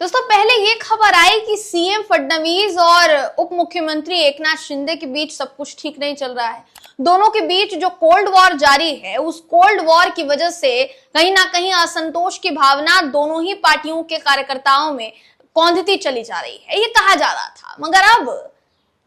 दोस्तों पहले ये खबर आई कि सीएम फडणवीस और उप मुख्यमंत्री एकनाथ शिंदे के बीच सब कुछ ठीक नहीं चल रहा है। दोनों के बीच जो कोल्ड वॉर जारी है, उस कोल्ड वॉर की वजह से कहीं ना कहीं असंतोष की भावना दोनों ही पार्टियों के कार्यकर्ताओं में कौंधती चली जा रही है, ये कहा जा रहा था। मगर अब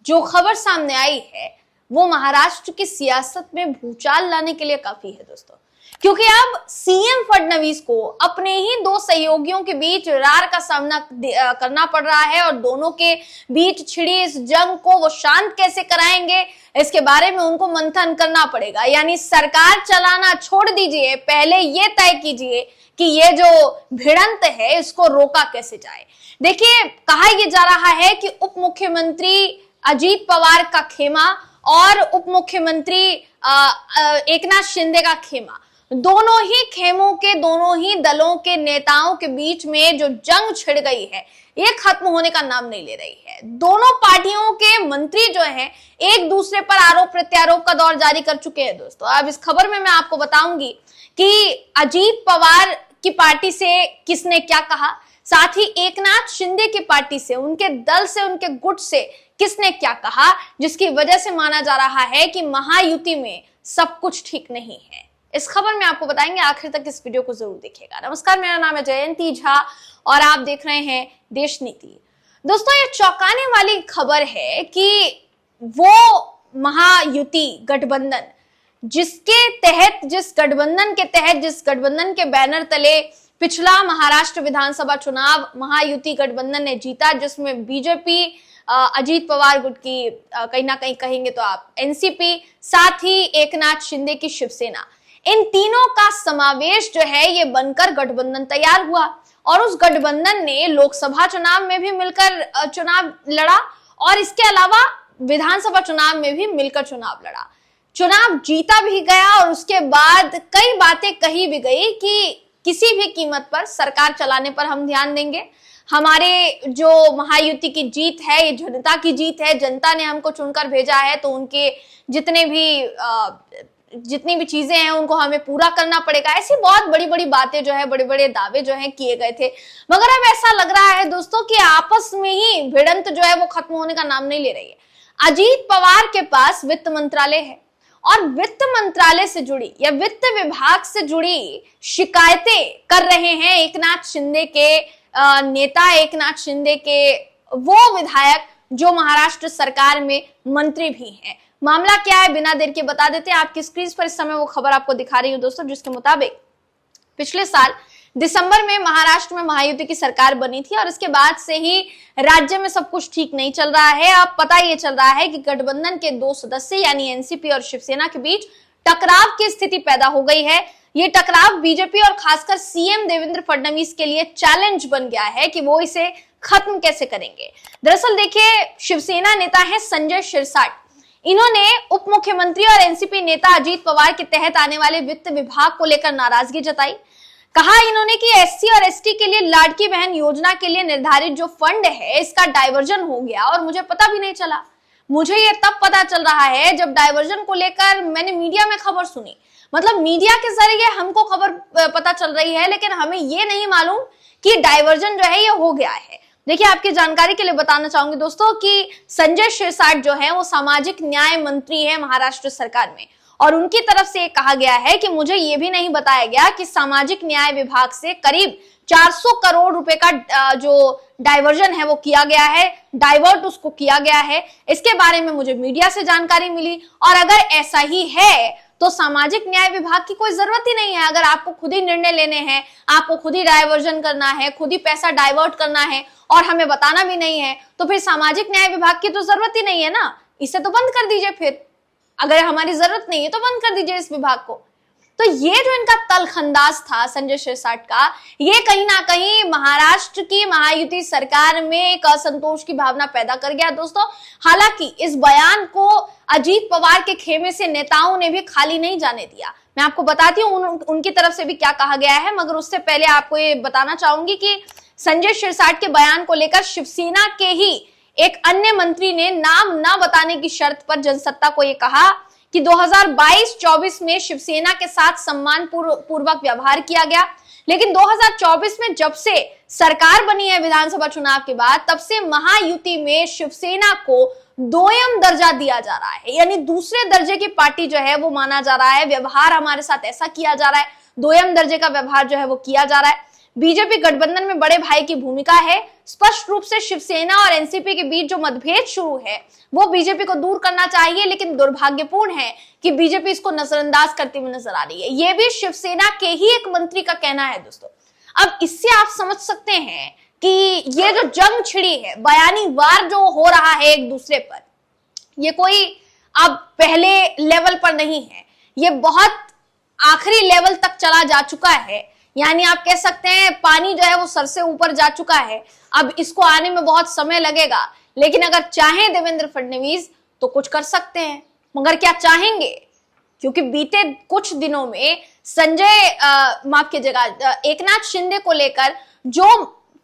जो खबर सामने आई है वो महाराष्ट्र की सियासत में भूचाल लाने के लिए काफी है दोस्तों, क्योंकि अब सीएम फडणवीस को अपने ही दो सहयोगियों के बीच रार का सामना करना पड़ रहा है और दोनों के बीच छिड़ी इस जंग को वो शांत कैसे कराएंगे, इसके बारे में उनको मंथन करना पड़ेगा। यानी सरकार चलाना छोड़ दीजिए, पहले ये तय कीजिए कि ये जो भिड़ंत है इसको रोका कैसे जाए। देखिए, कहा यह जा रहा है कि उप मुख्यमंत्री अजीत पवार का खेमा और उप मुख्यमंत्री एकनाथ शिंदे का खेमा, दोनों ही खेमों के, दोनों ही दलों के नेताओं के बीच में जो जंग छिड़ गई है ये खत्म होने का नाम नहीं ले रही है। दोनों पार्टियों के मंत्री जो हैं एक दूसरे पर आरोप प्रत्यारोप का दौर जारी कर चुके हैं दोस्तों। अब इस खबर में मैं आपको बताऊंगी कि अजीत पवार की पार्टी से किसने क्या कहा, साथ ही एकनाथ शिंदे की पार्टी से, उनके दल से, उनके गुट से किसने क्या कहा, जिसकी वजह से माना जा रहा है कि महायुति में सब कुछ ठीक नहीं है। इस खबर में आपको बताएंगे, आखिर तक इस वीडियो को जरूर देखिएगा। नमस्कार, मेरा नाम है जयंती झा और आप देख रहे हैं देश नीति। दोस्तों, ये चौंकाने वाली खबर है कि वो महायुति गठबंधन जिसके तहत, जिस गठबंधन के तहत, जिस गठबंधन के बैनर तले पिछला महाराष्ट्र विधानसभा चुनाव महायुति गठबंधन ने जीता, जिसमें बीजेपी, अजीत पवार गुट की, कहीं ना कहीं कहेंगे तो आप एनसीपी, साथ ही एकनाथ शिंदे की शिवसेना, इन तीनों का समावेश जो है ये बनकर गठबंधन तैयार हुआ। और उस गठबंधन ने लोकसभा चुनाव में भी मिलकर चुनाव लड़ा और इसके अलावा विधानसभा चुनाव में भी मिलकर चुनाव लड़ा। चुनाव जीता भी गया और उसके बाद कई बातें कही भी गई कि किसी भी कीमत पर सरकार चलाने पर हम ध्यान देंगे। हमारे जो महायुति की जीत है ये जनता की जीत है, जनता ने हमको चुनकर भेजा है, तो उनके जितनी भी चीजें हैं उनको हमें पूरा करना पड़ेगा। ऐसी बहुत बड़ी बड़ी बातें जो है, बड़े बड़े दावे जो है किए गए थे। मगर अब ऐसा लग रहा है दोस्तों कि आपस में ही भिड़ंत जो है वो खत्म होने का नाम नहीं ले रही है। अजीत पवार के पास वित्त मंत्रालय है और वित्त मंत्रालय से जुड़ी या वित्त विभाग से जुड़ी शिकायतें कर रहे हैं एकनाथ शिंदे के नेता, एकनाथ शिंदे के वो विधायक जो महाराष्ट्र सरकार में मंत्री भी हैं। मामला क्या है बिना देर के बता देते हैं। आपकी स्क्रीन पर इस समय वो खबर आपको दिखा रही हूं दोस्तों, जिसके मुताबिक पिछले साल दिसंबर में महाराष्ट्र में महायुति की सरकार बनी थी और इसके बाद से ही राज्य में सब कुछ ठीक नहीं चल रहा है। अब पता ये चल रहा है कि गठबंधन के दो सदस्य यानी एनसीपी और शिवसेना के बीच टकराव की स्थिति पैदा हो गई है। ये टकराव बीजेपी और खासकर सीएम देवेंद्र फडणवीस के लिए चैलेंज बन गया है कि वो इसे खत्म कैसे करेंगे। दरअसल देखिए, शिवसेना नेता है संजय शिरसाट, इन्होंने उप मुख्यमंत्री और एनसीपी नेता अजीत पवार के तहत आने वाले वित्त विभाग को लेकर नाराजगी जताई। कहा इन्होंने कि एससी और एसटी के लिए लाड़की बहन योजना के लिए निर्धारित जो फंड है इसका डाइवर्जन हो गया और मुझे पता भी नहीं चला। मुझे ये तब पता चल रहा है जब डाइवर्जन को लेकर मैंने मीडिया में खबर सुनी। मतलब मीडिया के जरिए हमको खबर पता चल रही है, लेकिन हमें ये नहीं मालूम कि डाइवर्जन जो है ये हो गया है। देखिए, आपकी जानकारी के लिए बताना चाहूंगी दोस्तों कि संजय शिरसाट जो है वो सामाजिक न्याय मंत्री है महाराष्ट्र सरकार में और उनकी तरफ से कहा गया है कि मुझे ये भी नहीं बताया गया कि सामाजिक न्याय विभाग से करीब 400 करोड़ रुपए का जो डाइवर्जन है वो किया गया है, डाइवर्ट उसको किया गया है। इसके बारे में मुझे मीडिया से जानकारी मिली और अगर ऐसा ही है तो सामाजिक न्याय विभाग की कोई जरूरत ही नहीं है। अगर आपको खुद ही निर्णय लेने हैं, आपको खुद ही डाइवर्जन करना है, खुद ही पैसा डाइवर्ट करना है और हमें बताना भी नहीं है, तो फिर सामाजिक न्याय विभाग की तो जरूरत ही नहीं है ना। इसे तो बंद कर दीजिए। फिर अगर हमारी जरूरत नहीं है तो बंद कर दीजिए इस विभाग को। तो ये जो इनका तलखंदाज था संजय शिरसाट का, ये कहीं ना कहीं महाराष्ट्र की महायुति सरकार में एक असंतोष की भावना पैदा कर गया दोस्तों। हालांकि इस बयान को अजीत पवार के खेमे से नेताओं ने भी खाली नहीं जाने दिया। मैं आपको बताती हूँ उनकी तरफ से भी क्या कहा गया है, मगर उससे पहले आपको ये बताना चाहूंगी कि संजय शिरसाट के बयान को लेकर शिवसेना के ही एक अन्य मंत्री ने नाम न बताने की शर्त पर जनसत्ता को ये कहा कि 2022-24 में शिवसेना के साथ सम्मान पूर्वक व्यवहार किया गया, लेकिन 2024 में जब से सरकार बनी है विधानसभा चुनाव के बाद, तब से महायुति में शिवसेना को दोयम दर्जा दिया जा रहा है, यानी दूसरे दर्जे की पार्टी जो है वो माना जा रहा है। व्यवहार हमारे साथ ऐसा किया जा रहा है, दोयम दर्जे का व्यवहार जो है वो किया जा रहा है। बीजेपी गठबंधन में बड़े भाई की भूमिका है। स्पष्ट रूप से शिवसेना और एनसीपी के बीच जो मतभेद शुरू है वो बीजेपी को दूर करना चाहिए, लेकिन दुर्भाग्यपूर्ण है कि बीजेपी इसको नजरअंदाज करती हुई नजर आ रही है। ये भी शिवसेना के ही एक मंत्री का कहना है दोस्तों। अब इससे आप समझ सकते हैं कि ये जो जंग छिड़ी है, बयानी वार जो हो रहा है एक दूसरे पर, ये कोई अब पहले लेवल पर नहीं है, ये बहुत आखिरी लेवल तक चला जा चुका है। यानी आप कह सकते हैं पानी जो है वो सर से ऊपर जा चुका है। अब इसको आने में बहुत समय लगेगा, लेकिन अगर चाहें देवेंद्र फडणवीस तो कुछ कर सकते हैं। मगर क्या चाहेंगे? क्योंकि बीते कुछ दिनों में संजय माफ कीजिएगा एकनाथ शिंदे को लेकर जो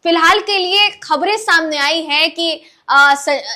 फिलहाल के लिए खबरें सामने आई हैं कि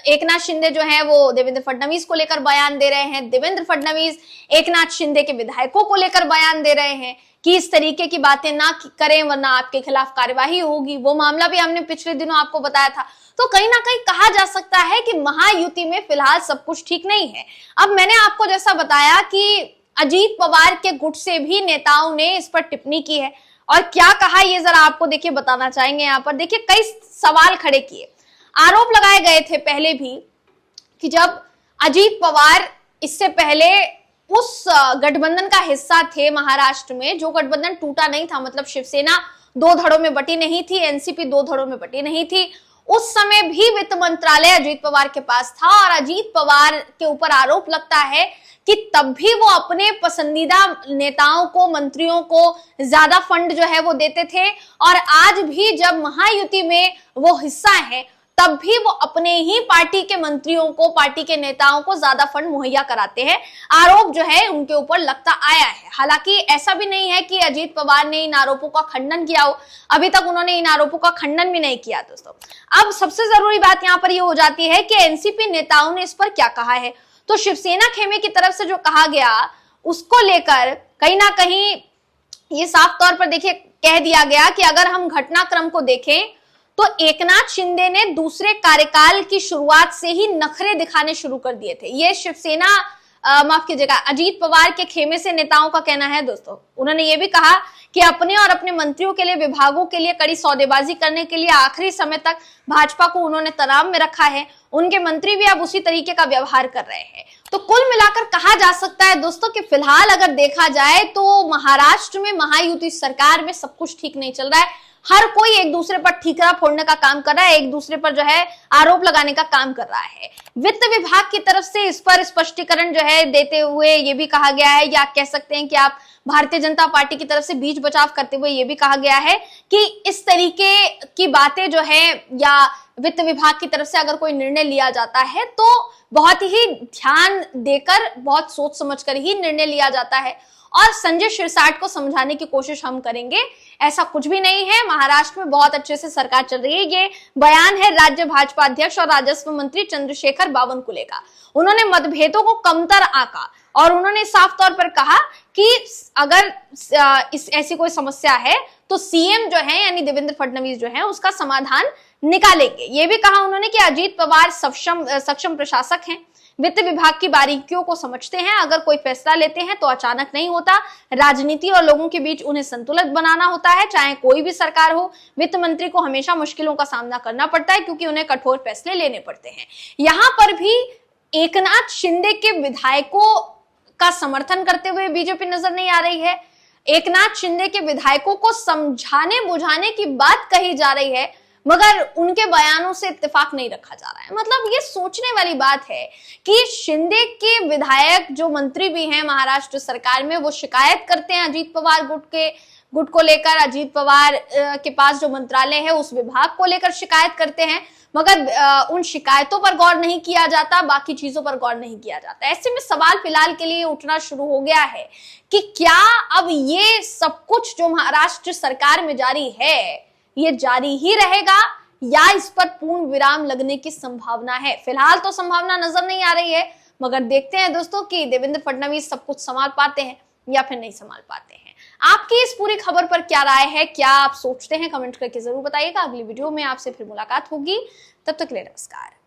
एकनाथ शिंदे जो है वो देवेंद्र फडणवीस को लेकर बयान दे रहे हैं, देवेंद्र फडणवीस एकनाथ शिंदे के विधायकों को लेकर बयान दे रहे हैं कि इस तरीके की बातें ना करें वरना आपके खिलाफ कार्यवाही होगी। वो मामला भी हमने पिछले दिनों आपको बताया था। तो कहीं ना कहीं कहा जा सकता है कि महायुति में फिलहाल सब कुछ ठीक नहीं है। अब मैंने आपको जैसा बताया कि अजीत पवार के गुट से भी नेताओं ने इस पर टिप्पणी की है, और क्या कहा ये जरा आपको देखिए बताना चाहेंगे। यहाँ पर देखिए कई सवाल खड़े किए, आरोप लगाए गए थे पहले भी कि जब अजीत पवार इससे पहले उस गठबंधन का हिस्सा थे महाराष्ट्र में, जो गठबंधन टूटा नहीं था, मतलब शिवसेना दो धड़ों में बटी नहीं थी, एनसीपी दो धड़ों में बटी नहीं थी, उस समय भी वित्त मंत्रालय अजीत पवार के पास था। और अजीत पवार के ऊपर आरोप लगता है कि तब भी वो अपने पसंदीदा नेताओं को, मंत्रियों को ज्यादा फंड जो है वो देते थे, और आज भी जब महायुति में वो हिस्सा है तब भी वो अपने ही पार्टी के मंत्रियों को, पार्टी के नेताओं को ज्यादा फंड मुहैया कराते हैं। आरोप जो है उनके ऊपर लगता आया है। हालांकि ऐसा भी नहीं है कि अजीत पवार ने इन आरोपों का खंडन किया हो, अभी तक उन्होंने इन आरोपों का खंडन भी नहीं किया दोस्तों। अब सबसे जरूरी बात यहाँ पर ये हो जाती है कि एनसीपी नेताओं ने इस पर क्या कहा है। तो शिवसेना खेमे की तरफ से जो कहा गया उसको लेकर कहीं ना कहीं ये साफ तौर पर देखिए कह दिया गया कि अगर हम घटनाक्रम को देखें तो एकनाथ शिंदे ने दूसरे कार्यकाल की शुरुआत से ही नखरे दिखाने शुरू कर दिए थे। ये शिवसेना माफ कीजिएगा अजीत पवार के खेमे से नेताओं का कहना है दोस्तों। उन्होंने ये भी कहा कि अपने और अपने मंत्रियों के लिए, विभागों के लिए कड़ी सौदेबाजी करने के लिए आखिरी समय तक भाजपा को उन्होंने तनाव में रखा है। उनके मंत्री भी अब उसी तरीके का व्यवहार कर रहे हैं। तो कुल मिलाकर कहा जा सकता है दोस्तों कि फिलहाल अगर देखा जाए तो महाराष्ट्र में महायुति सरकार में सब कुछ ठीक नहीं चल रहा है। हर कोई एक दूसरे पर ठीकरा फोड़ने का काम कर रहा है, एक दूसरे पर जो है आरोप लगाने का काम कर रहा है। वित्त विभाग की तरफ से इस पर स्पष्टीकरण जो है देते हुए ये भी कहा गया है, या कह सकते हैं कि आप भारतीय जनता पार्टी की तरफ से बीच बचाव करते हुए ये भी कहा गया है कि इस तरीके की बातें जो है, या वित्त विभाग की तरफ से अगर कोई निर्णय लिया जाता है तो बहुत ही ध्यान देकर, बहुत सोच समझ कर ही निर्णय लिया जाता है। और संजय शिरसाट को समझाने की कोशिश हम करेंगे, ऐसा कुछ भी नहीं है। महाराष्ट्र में बहुत अच्छे से सरकार चल रही है। ये बयान है राज्य भाजपा अध्यक्ष और राजस्व मंत्री चंद्रशेखर बावनकुले का। उन्होंने मतभेदों को कमतर आंका और उन्होंने साफ तौर पर कहा कि अगर ऐसी कोई समस्या है तो सीएम जो है यानी देवेंद्र फडणवीस जो है उसका समाधान निकालेंगे। ये भी कहा उन्होंने कि अजीत पवार सक्षम प्रशासक हैं, वित्त विभाग की बारीकियों को समझते हैं, अगर कोई फैसला लेते हैं तो अचानक नहीं होता, राजनीति और लोगों के बीच उन्हें संतुलित बनाना होता है। चाहे कोई भी सरकार हो, वित्त मंत्री को हमेशा मुश्किलों का सामना करना पड़ता है क्योंकि उन्हें कठोर फैसले लेने पड़ते हैं। यहाँ पर भी एकनाथ शिंदे के विधायकों का समर्थन करते हुए बीजेपी नजर नहीं आ रही है। एकनाथ शिंदे के विधायकों को समझाने बुझाने की बात कही जा रही है, मगर उनके बयानों से इत्तेफाक नहीं रखा जा रहा है। मतलब ये सोचने वाली बात है कि शिंदे के विधायक जो मंत्री भी हैं महाराष्ट्र सरकार में, वो शिकायत करते हैं अजीत पवार गुट को लेकर, अजीत पवार के पास जो मंत्रालय है उस विभाग को लेकर शिकायत करते हैं, मगर उन शिकायतों पर गौर नहीं किया जाता, बाकी चीजों पर गौर नहीं किया जाता। ऐसे में सवाल फिलहाल के लिए उठना शुरू हो गया है कि क्या अब ये सब कुछ जो महाराष्ट्र सरकार में जारी है ये जारी ही रहेगा या इस पर पूर्ण विराम लगने की संभावना है। फिलहाल तो संभावना नजर नहीं आ रही है, मगर देखते हैं दोस्तों कि देवेंद्र फडणवीस सब कुछ संभाल पाते हैं या फिर नहीं संभाल पाते हैं। आपकी इस पूरी खबर पर क्या राय है, क्या आप सोचते हैं, कमेंट करके जरूर बताइएगा। अगली वीडियो में आपसे फिर मुलाकात होगी, तब तक के लिए नमस्कार।